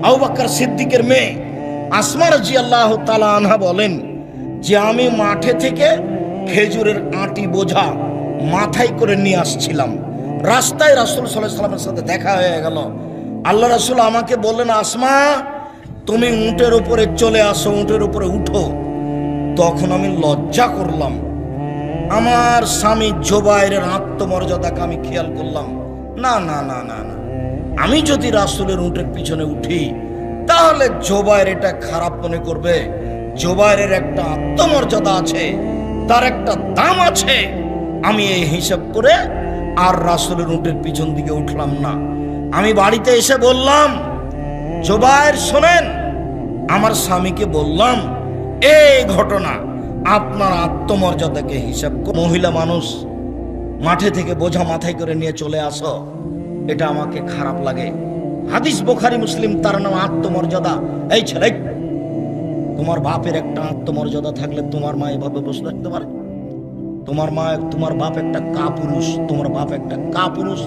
আবু বকর সিদ্দিকের মেয়ে আসমা রাদিয়াল্লাহু তাআলা আনহা বলেন যে আমি মাঠে থেকে খেজুরের আটি বোঝা মাথায় করে নিয়ে আসছিলাম। রাস্তায় রাসূল সাল্লাল্লাহু আলাইহি ওয়াসাল্লামের সাথে দেখা হয়ে গেল। আল্লাহ রাসূল আমাকে বললেন, আসমা তুমি উটের উপরে চলে আসো, উটের উপরে উঠো। তখন আমি লজ্জা করলাম। আমার স্বামী জুবাইরের আত্মমর্যাদাকে আমি খেয়াল করলাম। না না না না না, আমি যদি রাসূলের উটের পিছনে উঠি তাহলে জুবাইর এটা খারাপ মনে করবে। জুবাইরের একটা আত্মমর্যাদা আছে, তার একটা দাম আছে। আমি এই হিসাব করে আর রাসূলের উটের পিছন দিকে উঠলাম না। আমি বাড়িতে এসে বললাম, জুবাইর শোনেন, আমার স্বামীকে বললাম এই ঘটনা, আপনার আত্মমর্যাদাকে হিসাব মহিলা মানুষ মাঠে থেকে বোঝা মাথায় করে নিয়ে চলে আসো, এটা আমাকে খারাপ লাগে। হাদিস বুখারী মুসলিম, তার নাম আত্মমর্যাদা। এই ছেলে, তোমার বাপের একটা আত্মমর্যাদা থাকলে তোমার মা এভাবে বসে থাকতে পারে? তোমার বাপ একটা কাপুরুষ, তোমার বাপ একটা কাপুরুষ।